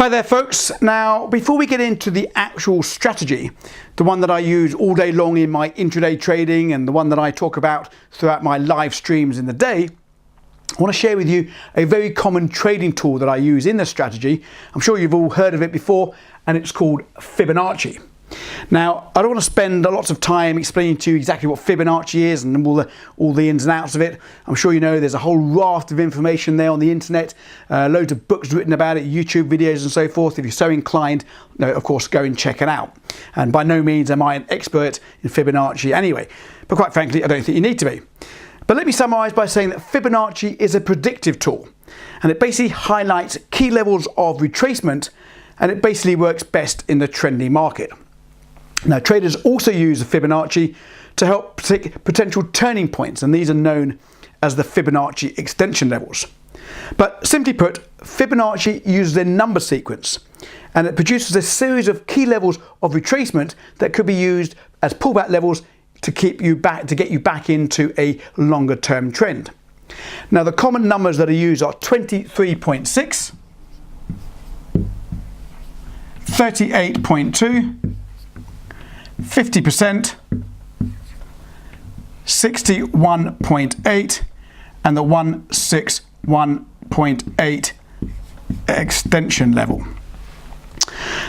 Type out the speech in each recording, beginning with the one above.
Hi there folks. Now before we get into the actual strategy, the one that I use all day long in my intraday trading and the one that I talk about throughout my live streams in the day, I want to share with you a very common trading tool that I use in the strategy. I'm sure you've all heard of it before, and it's called Fibonacci. Now, I don't want to spend lots of time explaining to you exactly what Fibonacci is and all the ins and outs of it. I'm sure you know there's a whole raft of information there on the internet, loads of books written about it, YouTube videos and so forth. If you're so inclined, of course, go and check it out. And by no means am I an expert in Fibonacci anyway, but quite frankly, I don't think you need to be. But let me summarize by saying that Fibonacci is a predictive tool, and it basically highlights key levels of retracement, and it basically works best in the trendy market. Now, traders also use the Fibonacci to help predict potential turning points, and these are known as the Fibonacci extension levels. But simply put, Fibonacci uses a number sequence, and it produces a series of key levels of retracement that could be used as pullback levels to get you back into a longer term trend. Now, the common numbers that are used are 23.6, 38.2, 50%, 61.8, and the 161.8 extension level.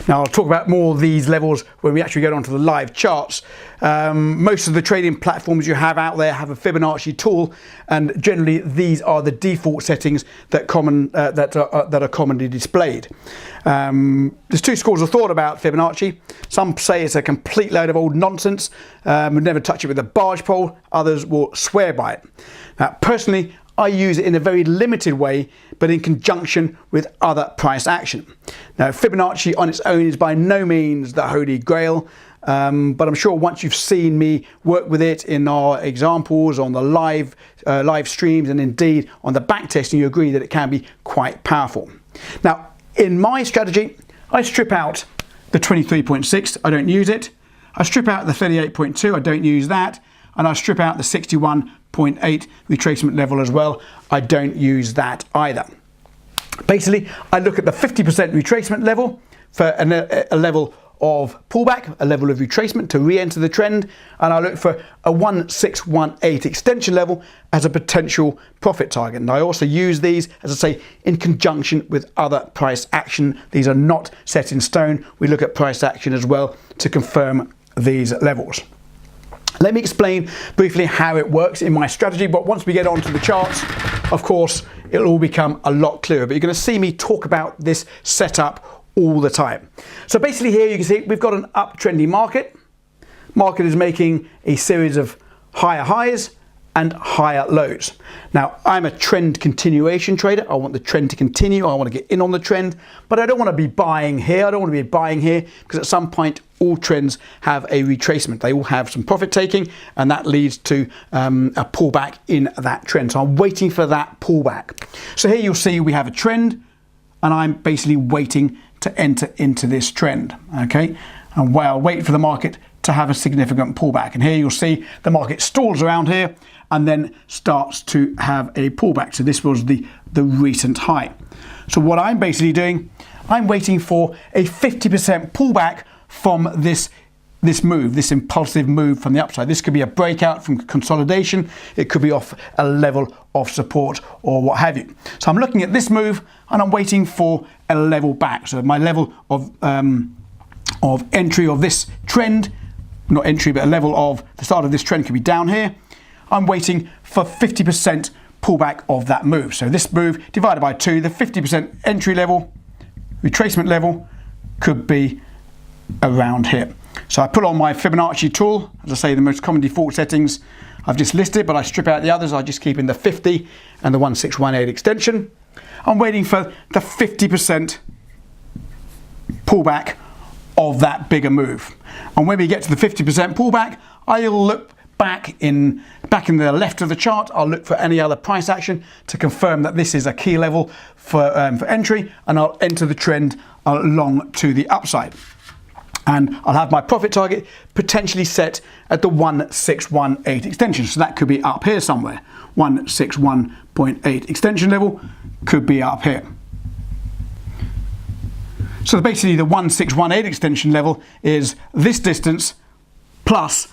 Now, I'll talk about more of these levels when we actually get onto the live charts. Most of the trading platforms you have out there have a Fibonacci tool, and generally these are the default settings that are commonly displayed. There's two schools of thought about Fibonacci. Some say it's a complete load of old nonsense, would never touch it with a barge pole. Others will swear by it. Now, personally, I use it in a very limited way, but in conjunction with other price action. Now, Fibonacci on its own is by no means the holy grail, but I'm sure once you've seen me work with it in our examples on the live streams and indeed on the back testing, you agree that it can be quite powerful. Now, in my strategy, I strip out the 23.6, I don't use it. I strip out the 38.2, I don't use that. And I strip out the 61.8 retracement level as well. I don't use that either. Basically, I look at the 50% retracement level for a level of pullback, a level of retracement to re-enter the trend, and I look for a 1618 extension level as a potential profit target. And I also use these, as I say, in conjunction with other price action. These are not set in stone. We look at price action as well to confirm these levels. Let me explain briefly how it works in my strategy, but once we get onto the charts, of course, it'll all become a lot clearer. But you're going to see me talk about this setup all the time. So basically here you can see we've got an uptrendy market. Market is making a series of higher highs and higher lows. Now, I'm a trend continuation trader. I want the trend to continue. I want to get in on the trend, but I don't want to be buying here. I don't want to be buying here because at some point all trends have a retracement. They all have some profit taking, and that leads to a pullback in that trend. So I'm waiting for that pullback. So here you'll see we have a trend, and I'm basically waiting to enter into this trend. Okay, and I'll wait for the market to have a significant pullback. And here you'll see the market stalls around here and then starts to have a pullback. So this was the recent high. So what I'm basically doing, I'm waiting for a 50% pullback from this move, this impulsive move from the upside. This could be a breakout from consolidation. It could be off a level of support or what have you. So I'm looking at this move and I'm waiting for a level back. So my level of entry of this trend, not entry, but a level of the start of this trend could be down here. I'm waiting for 50% pullback of that move. So this move divided by 2, the 50% entry level, retracement level could be around here. So I put on my Fibonacci tool, as I say, the most common default settings I've just listed, but I strip out the others. I just keep in the 50 and the 1618 extension. I'm waiting for the 50% pullback of that bigger move. And when we get to the 50% pullback, I'll look back in the left of the chart. I'll look for any other price action to confirm that this is a key level for entry, and I'll enter the trend along to the upside. And I'll have my profit target potentially set at the 1618 extension. So that could be up here somewhere. 161.8 extension level could be up here. So basically the 1618 extension level is this distance plus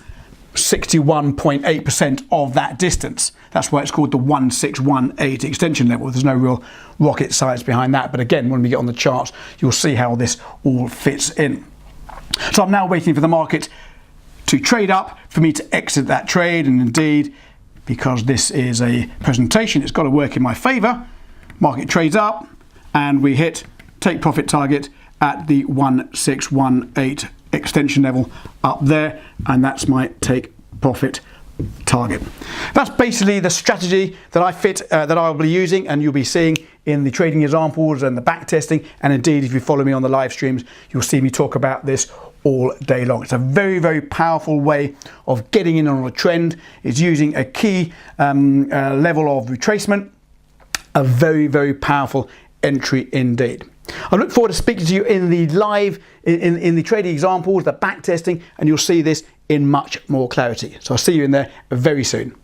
61.8% of that distance. That's why it's called the 1618 extension level. There's no real rocket science behind that, but again, when we get on the charts, you'll see how this all fits in. So I'm now waiting for the market to trade up for me to exit that trade, and indeed, because this is a presentation, it's got to work in my favor. Market trades up and we hit take profit target at the 1618 extension level up there, and that's my take profit target. That's basically the strategy that I'll be using, and you'll be seeing in the trading examples and the back testing, and indeed if you follow me on the live streams, you'll see me talk about this all day long. It's a very, very powerful way of getting in on a trend. It's using a key level of retracement. A very, very powerful entry indeed. I look forward to speaking to you in the live, in the trading examples, the back testing, and you'll see this in much more clarity. So I'll see you in there very soon.